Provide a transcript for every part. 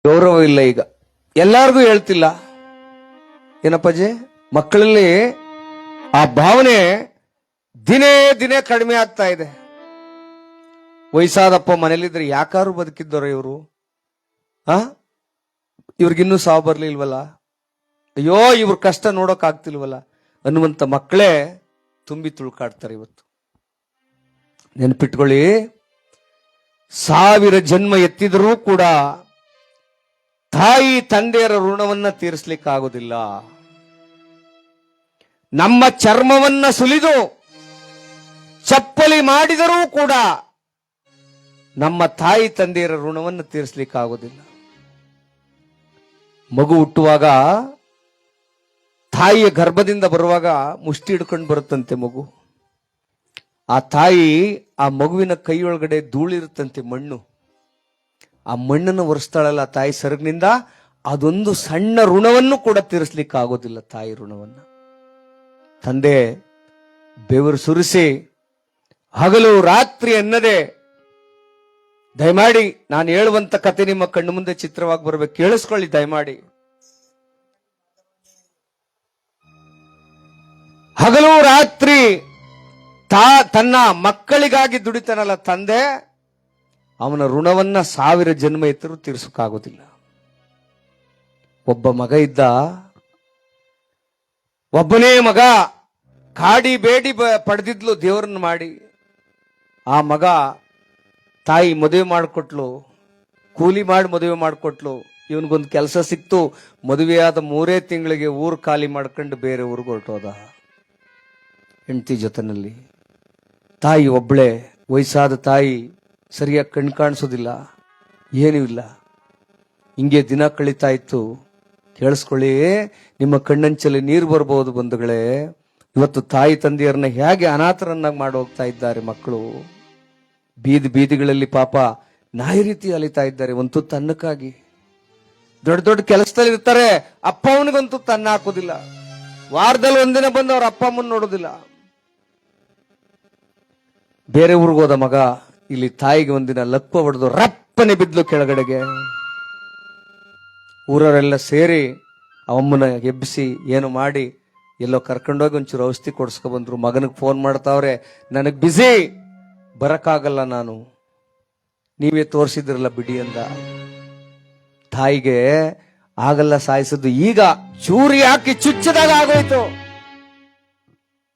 ಗೌರವ ಇಲ್ಲ. ಈಗ ಎಲ್ಲಾರ್ಗೂ ಹೇಳ್ತಿಲ್ಲ ಏನಪ್ಪಾಜಿ, ಮಕ್ಕಳಲ್ಲಿ ಆ ಭಾವನೆ ದಿನೇ ದಿನೇ ಕಡಿಮೆ ಆಗ್ತಾ ಇದೆ. ವಯಸ್ಸಾದಪ್ಪ ಮನೇಲಿದ್ರೆ ಯಾಕಾರು ಬದುಕಿದ್ದವ್ರ ಇವರು, ಇವ್ರಿಗಿನ್ನೂ ಸಾವು ಬರ್ಲಿಲ್ವಲ್ಲ, ಅಯ್ಯೋ ಇವ್ರ ಕಷ್ಟ ನೋಡೋಕ್ ಆಗ್ತಿಲ್ವಲ್ಲ ಅನ್ನುವಂತ ಮಕ್ಕಳೇ ತುಂಬಿ ತುಳ್ಕಾಡ್ತಾರೆ ಇವತ್ತು. ನೆನ್ಪಿಟ್ಕೊಳ್ಳಿ, 1000 ಜನ್ಮ ಎತ್ತಿದರೂ ಕೂಡ ತಾಯಿ ತಂದೆಯರ ಋಣವನ್ನ ತೀರಿಸ್ಲಿಕ್ಕಾಗೋದಿಲ್ಲ. ನಮ್ಮ ಚರ್ಮವನ್ನ ಸುಲಿದು ಚಪ್ಪಲಿ ಮಾಡಿದರೂ ಕೂಡ ನಮ್ಮ ತಾಯಿ ತಂದೆಯರ ಋಣವನ್ನು ತೀರಿಸ್ಲಿಕ್ಕಾಗೋದಿಲ್ಲ. ಮಗು ಹುಟ್ಟುವಾಗ ತಾಯಿಯ ಗರ್ಭದಿಂದ ಬರುವಾಗ ಮುಷ್ಟಿ ಹಿಡ್ಕೊಂಡು ಬರುತ್ತಂತೆ ಮಗು. ಆ ತಾಯಿ ಆ ಮಗುವಿನ ಕೈಯೊಳಗಡೆ ಧೂಳಿರುತ್ತಂತೆ, ಮಣ್ಣು. ಆ ಮಣ್ಣನ್ನು ಒರೆಸ್ತಾಳಲ್ಲ ತಾಯಿ ಸೆರಗಿನಿಂದ, ಅದೊಂದು ಸಣ್ಣ ಋಣವನ್ನು ಕೂಡ ತೀರಿಸ್ಲಿಕ್ಕೆ ಆಗೋದಿಲ್ಲ ತಾಯಿ ಋಣವನ್ನ. ತಂದೆ ಬೆವರು ಸುರಿಸಿ ಹಗಲು ರಾತ್ರಿ ಎನ್ನದೆ, ದಯಮಾಡಿ ನಾನು ಹೇಳುವಂತ ಕತೆ ನಿಮ್ಮ ಕಣ್ಣು ಮುಂದೆ ಚಿತ್ರವಾಗಿ ಬರ್ಬೇಕು, ಕೇಳಿಸ್ಕೊಳ್ಳಿ ದಯಮಾಡಿ. ಹಗಲು ರಾತ್ರಿ ತನ್ನ ಮಕ್ಕಳಿಗಾಗಿ ದುಡಿತಾನಲ್ಲ ತಂದೆ, ಅವನ ಋಣವನ್ನ 1000 ಜನ್ಮ ಎತ್ತರೂ ತೀರ್ಸಕ್ಕಾಗೋದಿಲ್ಲ. ಒಬ್ಬ ಮಗ ಇದ್ದ, ಒಬ್ಬನೇ ಮಗ, ಕಾಡಿ ಬೇಡಿ ಪಡೆದಿದ್ಲು ದೇವರನ್ನ ಮಾಡಿ. ಆ ಮಗ ತಾಯಿ ಮದುವೆ ಮಾಡಿಕೊಟ್ಲು, ಕೂಲಿ ಮಾಡಿ ಮದುವೆ ಮಾಡಿಕೊಟ್ಲು. ಇವನ್ಗೊಂದು ಕೆಲಸ ಸಿಕ್ತು. ಮದುವೆಯಾದ 3 ತಿಂಗಳಿಗೆ ಊರು ಖಾಲಿ ಮಾಡ್ಕೊಂಡು ಬೇರೆ ಊರಿಗೆ ಹೊರಟೋದ ಹೆಂಡತಿ ಜೊತೆನಲ್ಲಿ. ತಾಯಿ ಒಬ್ಳೆ, ವಯಸ್ಸಾದ ತಾಯಿ, ಸರಿಯಾಗಿ ಕಣ್ ಕಾಣಿಸೋದಿಲ್ಲ, ಏನೂ ಇಲ್ಲ. ಹಿಂಗೆ ದಿನ ಕಳೀತಾ ಇತ್ತು. ಕೇಳಿಸ್ಕೊಳ್ಳಿ, ನಿಮ್ಮ ಕಣ್ಣಂಚಲ್ಲಿ ನೀರು ಬರ್ಬೋದು ಬಂಧುಗಳೇ. ಇವತ್ತು ತಾಯಿ ತಂದೆಯರನ್ನ ಹೇಗೆ ಅನಾಥರನ್ನಾಗಿ ಮಾಡಿ ಹೋಗ್ತಾ ಇದ್ದಾರೆ ಮಕ್ಕಳು. ಬೀದಿಗಳಲ್ಲಿ ಪಾಪ ನಾಯಿ ರೀತಿ ಅಲಿತಾ ಇದ್ದಾರೆ ಒಂದು ತುತ್ತು ಅನ್ನಕ್ಕಾಗಿ. ದೊಡ್ಡ ದೊಡ್ಡ ಕೆಲಸದಲ್ಲಿ ಇರ್ತಾರೆ, ಅಪ್ಪ ಅವನಿಗಂತೂ ತನ್ನ ಹಾಕೋದಿಲ್ಲ. ವಾರದಲ್ಲಿ ಒಂದಿನ ಬಂದು ಅವ್ರ ಅಪ್ಪ ಅಮ್ಮನ ನೋಡೋದಿಲ್ಲ. ಬೇರೆ ಊರಿಗೆ ಹೋದ ಮಗ ಇಲ್ಲಿ ತಾಯಿಗೆ ಒಂದಿನ ಲಕ್ವ ಹೊಡೆದು ರಪ್ಪನೆ ಬಿದ್ಲು ಕೆಳಗಡೆಗೆ. ಊರವರೆಲ್ಲ ಸೇರಿ ಅವಮ್ಮನ ಎಬ್ಬಿಸಿ ಏನು ಮಾಡಿ ಎಲ್ಲೋ ಕರ್ಕೊಂಡೋಗಿ ಒಂಚೂರು ಔಷಧಿ ಕೊಡ್ಸ್ಕೊ ಬಂದ್ರು. ಮಗನಿಗೆ ಫೋನ್ ಮಾಡ್ತಾವ್ರೆ, ನನಗ್ ಬಿಸಿ, ಬರಕ್ಕಾಗಲ್ಲ ನಾನು, ನೀವೇ ತೋರಿಸಿದ್ರಲ್ಲ ಬಿಡಿ ಅಂದ. ತಾಯಿಗೆ ಆಗಲ್ಲ ಸಾಯಿಸೋದು, ಈಗ ಚೂರಿ ಹಾಕಿ ಚುಚ್ಚದಾಗ ಆಗೋಯ್ತು.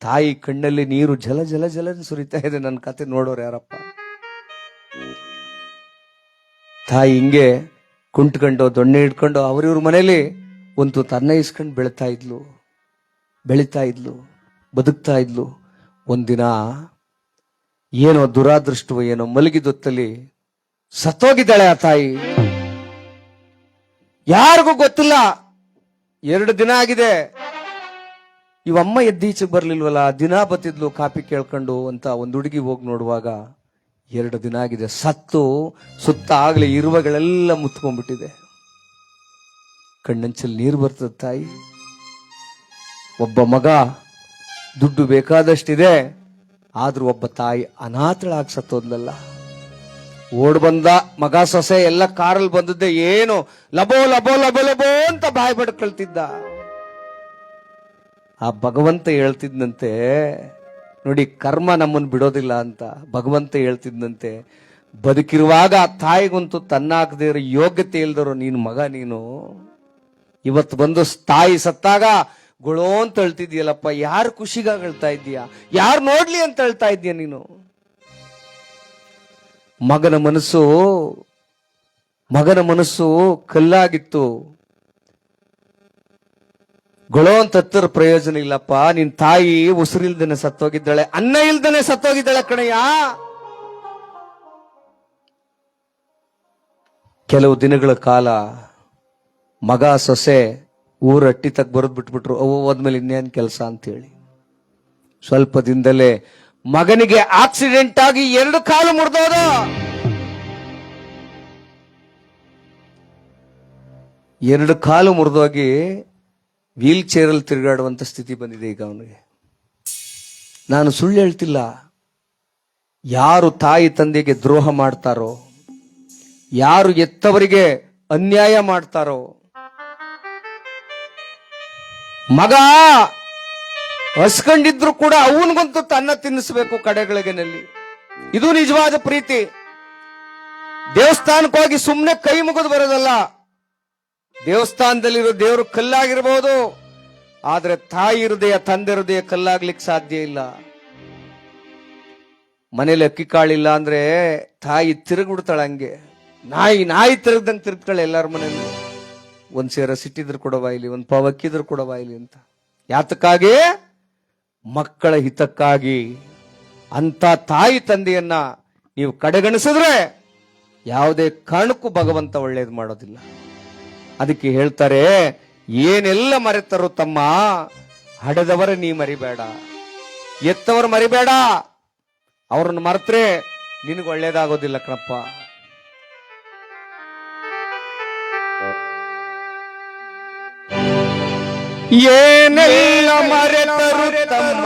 ತಾಯಿ ಕಣ್ಣಲ್ಲಿ ನೀರು ಜಲ ಜಲ ಜಲ ಸುರಿತಾ ಇದೆ. ನನ್ನ ಕತೆ ನೋಡೋರು ಯಾರಪ್ಪ. ತಾಯಿ ಹಿಂಗೆ ಕುಂಟ್ಕೊಂಡು ದೊಣ್ಣೆ ಹಿಡ್ಕೊಂಡು ಅವ್ರಿವ್ರ ಮನೇಲಿ ಒಂದು ತನ್ನ ಇಸ್ಕೊಂಡು ಬೆಳಿತಾ ಇದ್ಲು, ಬದುಕ್ತಾ ಇದ್ಲು. ಒಂದಿನ ಏನೋ ದುರಾದೃಷ್ಟವೋ ಏನೋ ಮಲಗಿದೊತ್ತಲ್ಲಿ ಸತ್ತೋಗಿದ್ದಾಳೆ ಆ ತಾಯಿ. ಯಾರಿಗೂ ಗೊತ್ತಿಲ್ಲ. 2 ದಿನ ಆಗಿದೆ. ಇವಮ್ಮ ಎದ್ದೀಚೆಗೆ ಬರ್ಲಿಲ್ವಲ್ಲ, ದಿನ ಬತ್ತಿದ್ಲು ಕಾಪಿ ಕೇಳ್ಕೊಂಡು ಅಂತ ಒಂದು ಹುಡುಗಿ ಹೋಗಿ ನೋಡುವಾಗ 2 ದಿನ ಆಗಿದೆ. ಸತ್ತು ಸುತ್ತ ಆಗ್ಲಿ ಇರುವೆಗಳೆಲ್ಲ ಮುತ್ಕೊಂಡ್ಬಿಟ್ಟಿದೆ. ಕಣ್ಣಂಚಲ್ಲಿ ನೀರು ಬರ್ತದ ತಾಯಿ. ಒಬ್ಬ ಮಗ, ದುಡ್ಡು ಬೇಕಾದಷ್ಟಿದೆ, ಆದ್ರೂ ಒಬ್ಬ ತಾಯಿ ಅನಾಥಳಾಗಿ ಸತ್ತೋದ್ಲಲ್ಲ. ಓಡ್ ಬಂದ ಮಗ ಸೊಸೆ ಎಲ್ಲ ಕಾರಲ್ಲಿ ಬಂದದ್ದೆ, ಏನು ಲಬೋ ಲಬೋ ಲಬೋ ಲಬೋ ಅಂತ ಬಾಯಿ ಬಡ್ಕೊಳ್ತಿದ್ದ. ಆ ಭಗವಂತ ಹೇಳ್ತಿದ್ನಂತೆ, ನೋಡಿ ಕರ್ಮ ನಮ್ಮನ್ನು ಬಿಡೋದಿಲ್ಲ ಅಂತ. ಭಗವಂತ ಹೇಳ್ತಿದ್ನಂತೆ, ಬದುಕಿರುವಾಗ ಆ ತಾಯಿಗಂತೂ ತನ್ನಾಗದೇ ಇರೋ ಯೋಗ್ಯತೆ ಇಲ್ದರೋ ನೀನು ಮಗ, ನೀನು ಇವತ್ತು ಬಂದು ತಾಯಿ ಸತ್ತಾಗ ಗುಳೋ ಅಂತ ಹೇಳ್ತಿದ್ಯಲ್ಲಪ್ಪ. ಯಾರು ಖುಷಿಗಾಗಿ ಹೇಳ್ತಾ ಇದ್ದೀಯಾ? ಯಾರು ನೋಡ್ಲಿ ಅಂತ ಹೇಳ್ತಾ ಇದ್ದೀಯ ನೀನು? ಮಗನ ಮನಸ್ಸು ಕಲ್ಲಾಗಿತ್ತು. ಗೊಳೋ ಅಂತ ಹತ್ತರ ಪ್ರಯೋಜನ ಇಲ್ಲಪ್ಪ. ನಿನ್ ತಾಯಿ ಉಸಿರಿಲ್ದನೆ ಸತ್ತೋಗಿದ್ದಾಳೆ, ಅನ್ನ ಇಲ್ದನೆ ಸತ್ತೋಗಿದ್ದಾಳೆ ಕಣಯ್ಯ. ಕೆಲವು ದಿನಗಳ ಕಾಲ ಮಗ ಸೊಸೆ ಊರ ಅಟ್ಟಿ ತಗ್ ಬರೆದ್ ಬಿಟ್ಬಿಟ್ರು. ಹೋದ್ಮೇಲೆ ಇನ್ನೇನ್ ಕೆಲಸ ಅಂತ ಹೇಳಿ. ಸ್ವಲ್ಪ ದಿನದಲ್ಲೇ ಮಗನಿಗೆ ಆಕ್ಸಿಡೆಂಟ್ ಆಗಿ 2 ಕಾಲು ಮುರಿದೋದ. 2 ಕಾಲು ಮುರಿದೋಗಿ ವೀಲ್ ಚೇರಲ್ಲಿ ತಿರುಗಾಡುವಂತ ಸ್ಥಿತಿ ಬಂದಿದೆ ಈಗ ಅವನಿಗೆ. ನಾನು ಸುಳ್ಳು ಹೇಳ್ತಿಲ್ಲ. ಯಾರು ತಾಯಿ ತಂದೆಗೆ ದ್ರೋಹ ಮಾಡ್ತಾರೋ, ಯಾರು ಎತ್ತವರಿಗೆ ಅನ್ಯಾಯ ಮಾಡ್ತಾರೋ, ಮಗ ಹಸ್ಕೊಂಡಿದ್ರು ಕೂಡ ಅವನಿಗಂತೂ ತನ್ನ ತಿನ್ನಿಸ್ಬೇಕು ಕಡೆಗಳಿಗೆನಲ್ಲಿ. ಇದು ನಿಜವಾದ ಪ್ರೀತಿ. ದೇವಸ್ಥಾನಕ್ಕೆ ಹೋಗಿ ಸುಮ್ಮನೆ ಕೈ ಮುಗಿದು ಬರೋದಲ್ಲ. ದೇವಸ್ಥಾನದಲ್ಲಿರೋ ದೇವರು ಕಲ್ಲಾಗಿರ್ಬೋದು, ಆದ್ರೆ ತಾಯಿ ಹೃದಯ, ತಂದೆ ಹೃದಯ ಕಲ್ಲಾಗ್ಲಿಕ್ಕೆ ಸಾಧ್ಯ ಇಲ್ಲ. ಮನೇಲಿ ಅಕ್ಕಿ ಕಾಳಿಲ್ಲ ಅಂದ್ರೆ ತಾಯಿ ತಿರುಗ್ಬಿಡ್ತಾಳೆ. ಹಂಗೆ ನಾಯಿ ತಿರುಗ್ದಂಗೆ ತಿರುಗ್ತಾಳೆ ಎಲ್ಲಾರ ಮನೇಲಿ. ಒಂದ್ ಸೇರ ಸಿಟ್ಟಿದ್ರು ಕೂಡ ಬಾಯಿಲಿ, ಒಂದ್ ಪಾವ್ ಅಕ್ಕಿದ್ರು ಕೂಡ ಬಾಯಿಲಿ ಅಂತ. ಯಾತಕ್ಕಾಗಿ? ಮಕ್ಕಳ ಹಿತಕ್ಕಾಗಿ. ಅಂತ ತಾಯಿ ತಂದೆಯನ್ನ ನೀವು ಕಡೆಗಣಿಸಿದ್ರೆ ಯಾವುದೇ ಕಾರಣಕ್ಕೂ ಭಗವಂತ ಒಳ್ಳೇದು ಮಾಡೋದಿಲ್ಲ. ಅದಕ್ಕೆ ಹೇಳ್ತಾರೆ, ಏನೆಲ್ಲ ಮರೆತರು ತಮ್ಮ, ಹಡೆದವರ ನೀ ಮರಿಬೇಡ, ಎತ್ತವರು ಮರಿಬೇಡ. ಅವ್ರನ್ನ ಮರೆತ್ರೆ ನಿನಗೆ ಒಳ್ಳೇದಾಗೋದಿಲ್ಲ ಕಣಪ್ಪ. ಏನೆಲ್ಲ ಮರೆತರು ತಮ್ಮ,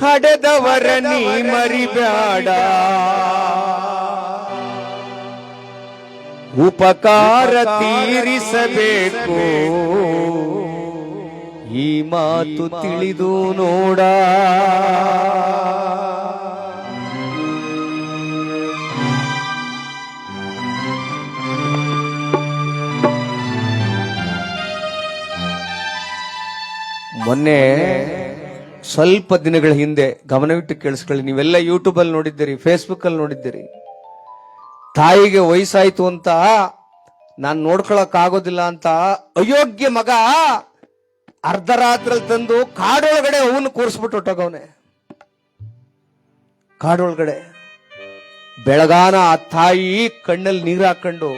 ಹಡೆದವರ ನೀ ಮರಿಬೇಡ, ಉಪಕಾರ ತೀರಿಸಬೇಕು, ಈ ಮಾತು ತಿಳಿದು ನೋಡ. ಮೊನ್ನೆ ಸ್ವಲ್ಪ ದಿನಗಳ ಹಿಂದೆ ಗಮನವಿಟ್ಟು ಕೇಳಿಸ್ಕೊಳ್ಳಿ, ನೀವೆಲ್ಲ ಯೂಟ್ಯೂಬ್ ಅಲ್ಲಿ ನೋಡಿದ್ದೀರಿ, ಫೇಸ್ಬುಕ್ ಅಲ್ಲಿ ನೋಡಿದ್ದೀರಿ. ತಾಯಿಗೆ ವಯಸ್ಸಾಯ್ತು ಅಂತ ನಾನು ನೋಡ್ಕೊಳಕ್ ಆಗೋದಿಲ್ಲ ಅಂತ ಅಯೋಗ್ಯ ಮಗ ಅರ್ಧ ರಾತ್ರಲ್ಲಿ ತಂದು ಕಾಡೊಳಗಡೆ ಅವನು ಕೂರಿಸ್ಬಿಟ್ಟು ಹೊಟ್ಟೋಗವನೆ. ಕಾಡೊಳಗಡೆ ಬೆಳಗಾನ ಆ ತಾಯಿ ಕಣ್ಣಲ್ಲಿ ನೀರು ಹಾಕೊಂಡು,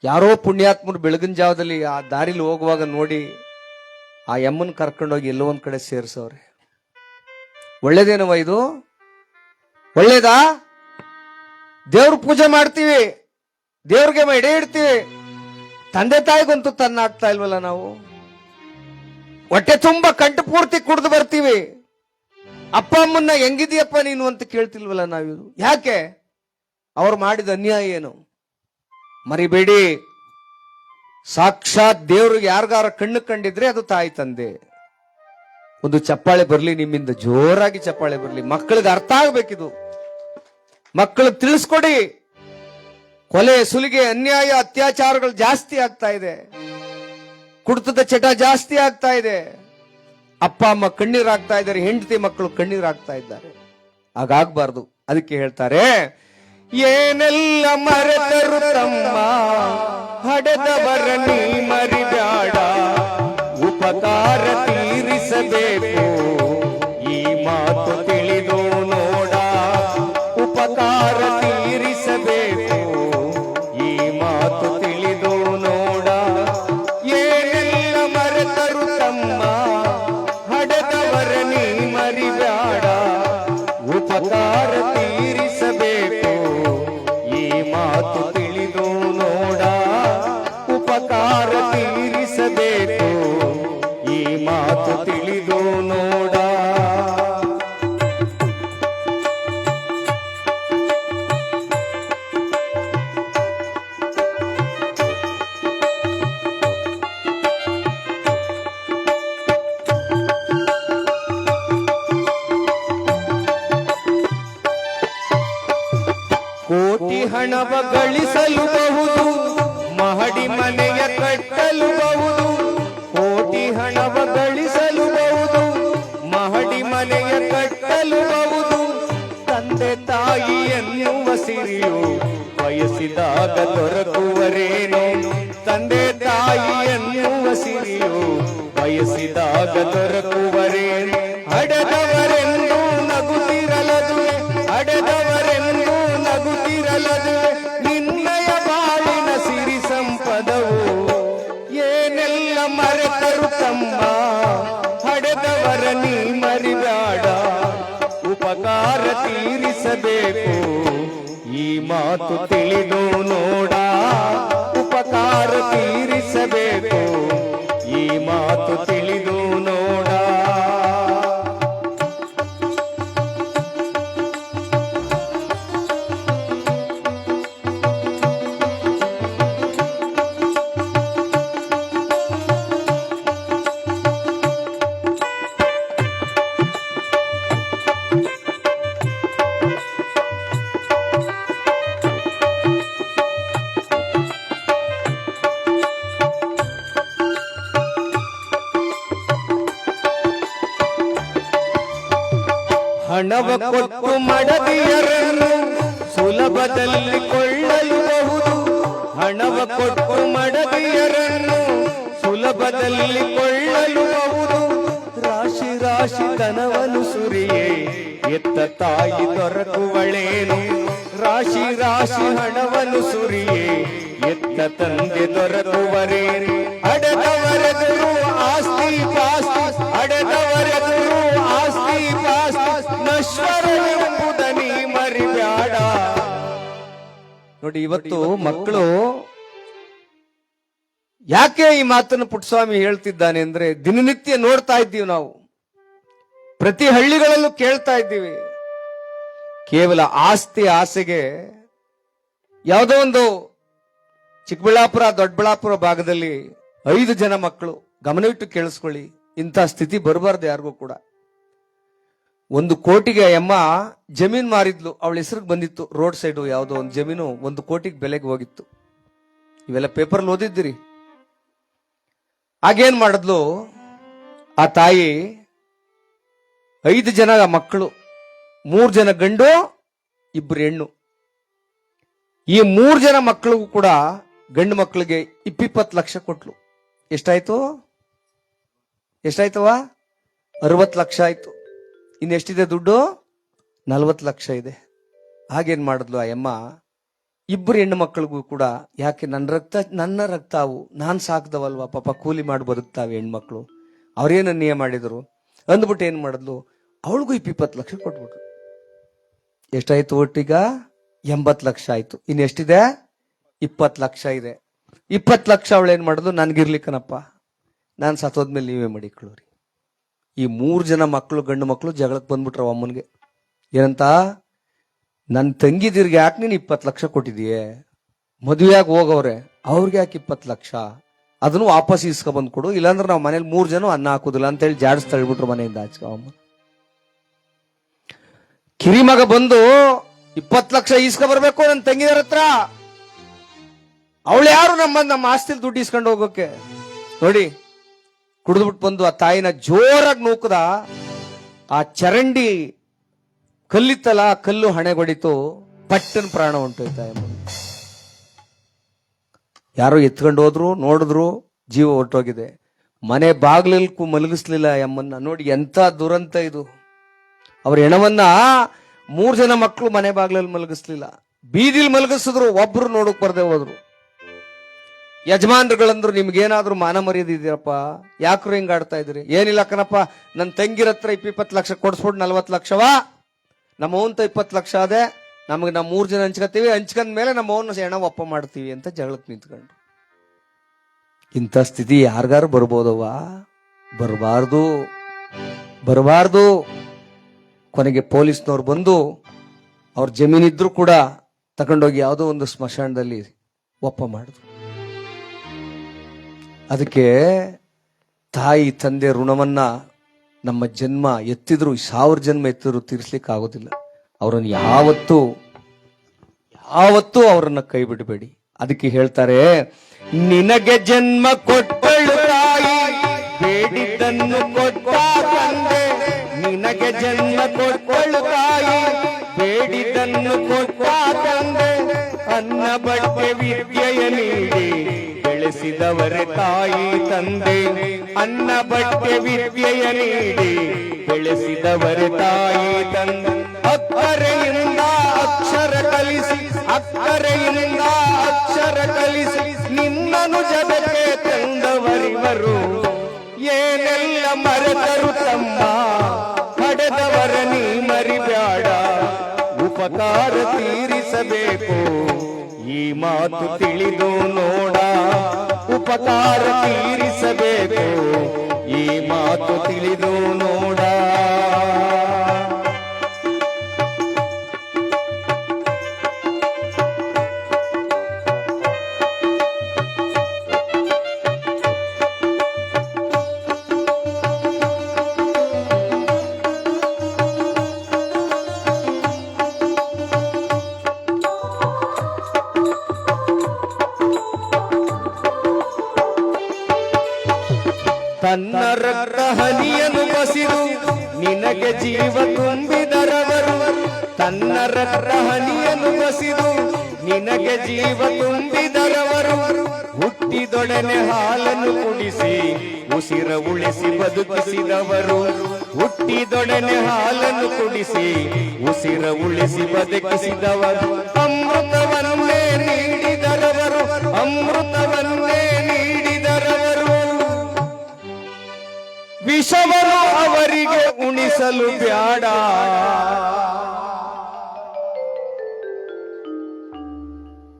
ಯಾರೋ ಪುಣ್ಯಾತ್ಮರು ಬೆಳಗಿನ ಜಾವದಲ್ಲಿ ಆ ದಾರಿಲಿ ಹೋಗುವಾಗ ನೋಡಿ ಆ ಎಮ್ಮನ್ ಕರ್ಕೊಂಡೋಗಿ ಎಲ್ಲೋ ಒಂದ್ ಕಡೆ ಸೇರಿಸವ್ರೆ. ಒಳ್ಳೇದೇನವ ಇದು? ಒಳ್ಳೇದಾ? ದೇವ್ರ ಪೂಜೆ ಮಾಡ್ತೀವಿ, ದೇವ್ರಿಗೆ ಎಡೆ ಇಡ್ತೀವಿ, ತಂದೆ ತಾಯಿಗಂತೂ ತನ್ನ ಆಗ್ತಾ ಇಲ್ವಲ್ಲ ನಾವು. ಹೊಟ್ಟೆ ತುಂಬಾ ಕಂಠ ಪೂರ್ತಿ ಕುಡ್ದು ಬರ್ತೀವಿ, ಅಪ್ಪ ಅಮ್ಮನ್ನ ಹೆಂಗಿದೀಯಪ್ಪ ನೀನು ಅಂತ ಕೇಳ್ತಿಲ್ವಲ್ಲ ನಾವಿದು. ಯಾಕೆ? ಅವ್ರು ಮಾಡಿದ ಅನ್ಯಾಯ ಏನು? ಮರಿಬೇಡಿ, ಸಾಕ್ಷಾತ್ ದೇವ್ರಿಗೆ ಯಾರಿಗಾರ ಕಣ್ಣು ಕಂಡಿದ್ರೆ ಅದು ತಾಯಿ ತಂದೆ. ಒಂದು ಚಪ್ಪಾಳೆ ಬರ್ಲಿ ನಿಮ್ಮಿಂದ, ಜೋರಾಗಿ ಚಪ್ಪಾಳೆ ಬರ್ಲಿ. ಮಕ್ಕಳಿಗೆ ಅರ್ಥ ಆಗ್ಬೇಕಿದು, ಮಕ್ಕಳಿಗೆ ತಿಳಿಸ್ಕೊಡಿ. ಕೊಲೆ, ಸುಲಿಗೆ, ಅನ್ಯಾಯ, ಅತ್ಯಾಚಾರಗಳು ಜಾಸ್ತಿ ಆಗ್ತಾ ಇದೆ, ಕುಡಿತದ ಚಟ ಜಾಸ್ತಿ ಆಗ್ತಾ ಇದೆ. ಅಪ್ಪ ಅಮ್ಮ ಕಣ್ಣೀರಾಗ್ತಾ ಇದ್ದಾರೆ, ಹೆಂಡತಿ ಮಕ್ಕಳು ಕಣ್ಣೀರಾಗ್ತಾ ಇದ್ದಾರೆ. ಹಾಗಾಗ್ಬಾರ್ದು. ಅದಕ್ಕೆ ಹೇಳ್ತಾರೆ, ಏನೆಲ್ಲ ಮರೆತರು ತಮ್ಮ, ಹಡೆದವರ ನೀ ಮರಿಬೇಡ, ಉಪಕಾರ ತೀರಿಸಬೇಕು, ಈ ಮಾತು ತಿಳಿದು ನೋಡ. ಉಪಕಾರ ತೀರಿಸಬೇಕು, ಈ ಮಾತು ತಿಳಿದು ನೋಡ. ಏನೆಲ್ಲ ಮರೆತರು ತಮ್ಮ, ಹಡೆದವರ ನೀ ಮರಿಬೇಡ, ಉಪಕಾರ ತೀರಿಸಬೇಕು, ಈ ಮಾತು ತಿಳಿದು ನೋಡ. ಉಪಕಾರ ತೀರಿಸಬೇಕು, ಈ ಮಾತು ತಿಳಿದು ನೋಡ. ಕೋಟಿ ಹಣವ ಗಳಿಸಲುಬಹುದು, ಮಹಡಿ ಮನೆಯ ಕಟ್ಟಲುಬಹುದು. ಕೋಟಿ ಹಣವ ಗಳಿಸಲುಬಹುದು, ಮಹಡಿ ಮನೆಯ ಕಟ್ಟಲುಬಹುದು. ತಂದೆ ತಾಯಿ ಎನ್ನುವ ಸಿರಿಯು ಬಯಸಿದಾಗ ದೊರಕುವರೇನೋ. ತಂದೆ ತಾಯಿ ಎನ್ನುವ ಸಿರಿಯು ಬಯಸಿದಾಗ ದೊರಕುವರೇನು. ಹಡೆದವರೆಂದು ನಗುತ್ತಿರಲದು, ಹಡೆದವರೆಂದು ನಗುತ್ತಿರಲದು, ನಿನ್ನಯ ಬಾಳಿನ ಸಿರಿ ಸಂಪದವು. ಏನೆಲ್ಲ ಮರೆತರು ತಮ್ಮ, ಹಡೆದವರ ನೀ ಮರಿಬೇಡ, ಉಪಕಾರ ತೀರಿಸಬೇಕು, ಈ ಮಾತು ತಿಳಿದು ನೋಡ. ಉಪಕಾರ ತೀರಿಸಬೇಕು, ಈ ಮಾತು ತಿಳಿದು ನೋಡ. ಹಣವ ಕೊಟ್ಟು ಮಡದಿಯರನ್ನು ಸುಲಭದಲ್ಲಿ ಕೊಳ್ಳಬಹುದು. ಹಣವ ಕೊಟ್ಟು ಮಡದಿಯರನ್ನು ಸುಲಭದಲ್ಲಿ ಕೊಳ್ಳಬಹುದು. ರಾಶಿ ರಾಶಿ ಧನವನ್ನು ಸುರಿಯೇ ಎತ್ತ ತಾಯಿ ದೊರಕುವಳೇನು. ರಾಶಿ ರಾಶಿ ಹಣವನ್ನು ಸುರಿಯೇ ಎತ್ತ ತಂದೆ ದೊರಕುವರೇನು. ಅಡೆದವರೆದುರು ಆಸ್ತಿ ಪಾಸ್ತಿ, ಅಡೆದವರೆದುರು ಆಸ್ತಿ ಪಾಸ್ತಿ, ನಶ್ವರವೆಂಬುದನಿ ಮರಿಬ್ಯಾಡ. ನೋಡಿ, ಇವತ್ತು ಮಕ್ಕಳು ಯಾಕೆ ಈ ಮಾತನ್ನು ಪುಟ್ಟಸ್ವಾಮಿ ಹೇಳ್ತಿದ್ದಾನೆ ಅಂದ್ರೆ, ದಿನನಿತ್ಯ ನೋಡ್ತಾ ಇದ್ದೀವಿ ನಾವು, ಪ್ರತಿ ಹಳ್ಳಿಗಳಲ್ಲೂ ಕೇಳ್ತಾ ಇದ್ದೀವಿ. ಕೇವಲ ಆಸ್ತಿ ಆಸೆಗೆ ಯಾವುದೋ ಒಂದು ಚಿಕ್ಕಬಳ್ಳಾಪುರ ದೊಡ್ಡಬಳ್ಳಾಪುರ ಭಾಗದಲ್ಲಿ 5 ಜನ ಮಕ್ಕಳು, ಗಮನವಿಟ್ಟು ಕೇಳಿಸ್ಕೊಳ್ಳಿ, ಇಂಥ ಸ್ಥಿತಿ ಬರಬಾರ್ದು ಯಾರಿಗೂ ಕೂಡ. 1 ಕೋಟಿಗೆ ಅಮ್ಮ ಜಮೀನ್ ಮಾರಿದ್ಲು, ಅವಳ ಹೆಸರಿಗೆ ಬಂದಿತ್ತು. ರೋಡ್ ಸೈಡು ಯಾವುದೋ ಒಂದು ಜಮೀನು 1 ಕೋಟಿಗೆ ಬೆಲೆಗೆ ಹೋಗಿತ್ತು. ಇವೆಲ್ಲ ಪೇಪರ್ ಓದಿದ್ದೀರಿ. ಆಗೇನ್ ಮಾಡಿದ್ಲು ಆ ತಾಯಿ, 5 ಜನ ಮಕ್ಕಳು, 3 ಜನ ಗಂಡು 2 ಹೆಣ್ಣು. ಈ 3 ಜನ ಮಕ್ಕಳಿಗೂ ಕೂಡ ಗಂಡು ಮಕ್ಕಳಿಗೆ 20 ಲಕ್ಷ ಕೊಟ್ಲು. ಎಷ್ಟಾಯ್ತು? 60 ಲಕ್ಷ ಆಯ್ತು. ಇನ್ನೆಷ್ಟಿದೆ ದುಡ್ಡು? 40 ಲಕ್ಷ ಇದೆ. ಹಾಗೇನ್ ಮಾಡಿದ್ಲು ಆ ಅಮ್ಮ, 2 ಹೆಣ್ಣು ಮಕ್ಕಳಿಗೂ ಕೂಡ, ಯಾಕೆ ನನ್ನ ರಕ್ತ ಅವು, ನಾನ್ ಸಾಕ್ದವಲ್ವಾ, ಪಾಪ ಕೂಲಿ ಮಾಡಿ ಬದುಕ್ತಾವೆ ಹೆಣ್ಮಕ್ಳು, ಅವ್ರೇನು ಅನ್ಯಾಯ ಮಾಡಿದ್ರು ಅಂದ್ಬಿಟ್ಟು ಏನ್ ಮಾಡಿದ್ಲು, ಅವಳಿಗೂ 20 ಲಕ್ಷ ಕೊಟ್ಬಿಟ್ರು. ಎಷ್ಟಾಯ್ತು ಒಟ್ಟೀಗ? 80 ಲಕ್ಷ ಆಯ್ತು. ಇನ್ನೆಷ್ಟಿದೆ? 20 ಲಕ್ಷ ಇದೆ. 20 ಲಕ್ಷ ಅವಳೇನ್ ಮಾಡಿದ್ಲು, ನನ್ಗಿರ್ಲಿಕ್ಕನಪ್ಪ, ನಾನ್ ಸತ್ತೋದ್ಮೇಲೆ ನೀವೇ ಮಾಡಿಕೊಳ್ಳ್ರಿ. ಈ 3 ಜನ ಮಕ್ಕಳು, ಗಂಡು ಮಕ್ಕಳು ಜಗಳಕ್ಕೆ ಬಂದ್ಬಿಟ್ರವ ಅಮ್ಮನ್ಗೆ. ಏನಂತ, ನನ್ನ ತಂಗಿದಿರ್ಗೆ ಯಾಕೆ ನೀನು 20 ಲಕ್ಷ ಕೊಟ್ಟಿದೀಯೇ, ಮದುವೆಯಾಗಿ ಹೋಗವ್ರೆ, ಅವ್ರಿಗೆ ಯಾಕೆ 20 ಲಕ್ಷ, ಅದನ್ನು ವಾಪಸ್ ಇಸ್ಕೊ ಬಂದ್ ಕೊಡು, ಇಲ್ಲಾಂದ್ರೆ ನಾವು ಮನೇಲಿ 3 ಜನ ಅನ್ನ ಹಾಕುದಿಲ್ಲ ಅಂತ ಹೇಳಿ ಜಾಡ್ಸ್ ತಳ್ಬಿಟ್ರು ಮನೆಯಿಂದ ಆಚೆಮ್ಮ. ಕಿರಿಮಗ ಬಂದು 20 ಲಕ್ಷ ಇಸ್ಕೊ ಬರ್ಬೇಕು ನನ್ನ ತಂಗಿದರ ಹತ್ರ. ಅವಳು ಯಾರು ನಮ್ಮ ಆಸ್ತಿಲ್ ದುಡ್ಡು ಇಸ್ಕೊಂಡು ಹೋಗೋಕೆ? ನೋಡಿ, ಕುಡಿದ್ಬಿಟ್ಟು ಬಂದು ಆ ತಾಯಿನ ಜೋರಾಗಿ ನೂಕದ. ಆ ಚರಂಡಿ ಕಲ್ಲಿತ್ತಲ್ಲ, ಕಲ್ಲು ಹಣೆಗೊಡಿತು, ಪಟ್ಟನ್ ಪ್ರಾಣ ಹೊಂಟೋಯ್ತಾ. ಯಾರೋ ಎತ್ಕೊಂಡು ಹೋದ್ರು, ನೋಡಿದ್ರು, ಜೀವ ಹೊರಟೋಗಿದೆ. ಮನೆ ಬಾಗ್ಲಲ್ಕು ಮಲಗಿಸ್ಲಿಲ್ಲ ಅಮ್ಮನ್ನ. ನೋಡಿ ಎಂತ ದುರಂತ ಇದು. ಅವ್ರ ಹೆಣವನ್ನ 3 ಜನ ಮಕ್ಕಳು ಮನೆ ಬಾಗ್ಲಲ್ಲಿ ಮಲಗಿಸ್ಲಿಲ್ಲ, ಬೀದಿಲ್ ಮಲಗಿಸಿದ್ರು. ಒಬ್ರು ನೋಡಕ್ ಬರ್ದೆ ಹೋದ್ರು. ಯಜಮಾನ್ರುಗಳಂದ್ರು, ನಿಮ್ಗೇನಾದ್ರೂ ಮಾನ ಮರ್ಯಾದೆ ಇದೆಯಪ್ಪ, ಯಾಕ್ರು ಹಿಂಗ ಆಡ್ತಾ ಇದ್ರಿ? ಏನಿಲ್ಲ ಕಣಪ್ಪ, ನನ್ನ ತಂಗಿರ ಹತ್ರ 20 ಲಕ್ಷ ಕೊಡ್ಸ್ಬಿಟ್ಟು 40 ಲಕ್ಷವಾ, ನಮ್ಮ ಅವನ್ 20 ಲಕ್ಷ ಅದೇ, ನಮಗೆ ನಾವು 3 ಜನ ಹಂಚ್ಕತ್ತೀವಿ, ಹಂಚ್ಕೊಂಡ ಮೇಲೆ ನಮ್ಮ ಅವನ್ನ ಹೆಣ ಒಪ್ಪ ಮಾಡ್ತೀವಿ ಅಂತ ಜಗಳಕ್ಕೆ ನಿಂತ್ಕೊಂಡು. ಇಂಥ ಸ್ಥಿತಿ ಯಾರಿಗಾರು ಬರ್ಬೋದವ್ವ? ಬರಬಾರ್ದು. ಕೊನೆಗೆ ಪೊಲೀಸ್ನವ್ರು ಬಂದು ಅವ್ರ ಜಮೀನಿದ್ರು ಕೂಡ ತಗೊಂಡೋಗಿ ಯಾವುದೋ ಒಂದು ಸ್ಮಶಾನದಲ್ಲಿ ಒಪ್ಪ ಮಾಡಿದ್ರು. ಅದಕ್ಕೆ ತಾಯಿ ತಂದೆ ಋಣವನ್ನ ನಮ್ಮ ಜನ್ಮ ಎತ್ತಿದ್ರು, 1000 ಜನ್ಮ ಎತ್ತಿದ್ರು ತೀರ್ಸ್ಲಿಕ್ಕೆ ಆಗೋದಿಲ್ಲ. ಅವರನ್ನು ಯಾವತ್ತೂ ಅವರನ್ನ ಕೈ ಬಿಡಬೇಡಿ. ಅದಕ್ಕೆ ಹೇಳ್ತಾರೆ, ನಿನಗೆ ಜನ್ಮ ಕೊಟ್ಟಳು ತಾಯಿ, ಬೇಡಿದ್ದನ್ನು ಕೊಟ್ಟ ತಂದೆ. ನಿನಗೆ ಜನ್ಮ ಕೊಟ್ಟಳು ತಾಯಿ, ಬೇಡಿದ್ದನ್ನು ಕೊಟ್ಟ ತಂದೆ. ಅನ್ನ ಬಟ್ಟೆ ವಿದ್ಯೆಯ ನೀಡಿ ಬೆಳೆಸಿದವರೇ ತಾಯಿ ತಂದೆ. ಅನ್ನ ಬಟ್ಟೆ ವಿದ್ಯೆಯ ನೀಡಿ ಬೆಳೆಸಿದವರೇ ತಾಯಿ ತಂದೆ. ಅಕ್ಕರೆಯಿಂದ ಅಕ್ಷರ ಕಲಿಸಿ, ಅಕ್ಕರೆಯಿಂದ ಅಕ್ಷರ ಕಲಿಸಿ ನಿನ್ನನು ಜಗಕ್ಕೆ ತಂದವರಿವರು. ಏನೆಲ್ಲ ಮರೆತರು ತಮ್ಮ, ಪಡೆದವರ ನೀ ಮರಿಬ್ಯಾಡ. ಉಪಕಾರ ತೀರಿಸಬೇಕು, ಈ ಮಾತು ತಿಳಿದು ನೋಡ. ಉಪಕಾರ ತೀರಿಸಬೇಕು, ಈ ಮಾತು ತಿಳಿದು ನೋಡ. ತನ್ನ ರಕ್ತ ಹನಿಯನ್ನು ಬಸಿದು ನಿನ್ನ ನಿನಗೆ ಜೀವ ತುಂಬಿದರವರು ತನ್ನ ರಕ್ತ ಹನಿಯನ್ನು ಬಸಿದು ನಿನಗೆ ಜೀವ ತುಂಬಿದರವರು ಹುಟ್ಟಿದೊಡನೆ ಹಾಲನ್ನು ಕುಡಿಸಿ ಉಸಿರ ಉಳಿಸಿ ಬದುಕಿಸಿದವರು ಹುಟ್ಟಿದೊಡನೆ ಹಾಲನ್ನು ಕುಡಿಸಿ ಉಸಿರ ಉಳಿಸಿ ಬದುಕಿಸಿದವರು ಅಮೃತವನ್ನೇ ನೀಡಿದರವರು ಅಮೃತವನ್ನೇ ನೀಡಿದರವರು ವಿಷವನ್ನು ಅವರಿಗೆ ಉಣಿಸಲು ಬ್ಯಾಡ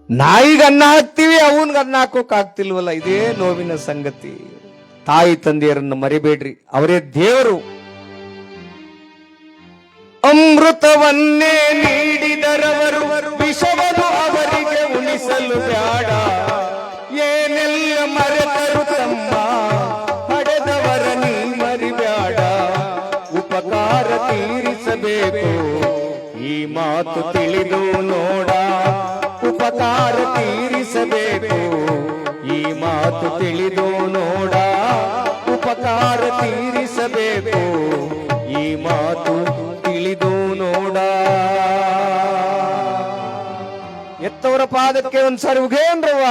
ನಾಯಿಗೆ ಅನ್ನ ಹಾಕ್ತಿವಿ ಅವನ್ಗೆ ಅನ್ನ ಹಾಕೋಕ್ ಆಗ್ತಿಲ್ವಲ್ಲ ಇದೇ ನೋವಿನ ಸಂಗತಿ ತಾಯಿ ತಂದೆಯರನ್ನು ಮರಿಬೇಡ್ರಿ ಅವರೇ ದೇವರು ಅಮೃತವನ್ನೇ ನೀಡಿದರವರು ವಿಷವನ್ನು ಅವರಿಗೆ ಉಣಿಸಲು ಬ್ಯಾಡ ಏನೆಲ್ಲ ಮರೆತರು ತಮ್ಮ ಪಡೆದವರ ನೀ ಮರಿಬ್ಯಾಡ ಉಪಕಾರ ತೀರಿಸಬೇಕು ಈ ಮಾತು ತಿಳಿದು ನೋಡ ಉಪಕಾರ ತೀರಿಸಬೇಕು ಈ ಮಾತು ತಿಳಿದು ನೋಡ ಉಪಕಾರ ತೀರಿಸಬೇಕು ಈ ಮಾತು ತಿಳಿದು ನೋಡ ಎತ್ತವರ ಪಾದಕ್ಕೆ ಒಂದ್ಸಾರಿ ಉಗೇನ್ರವ್ವ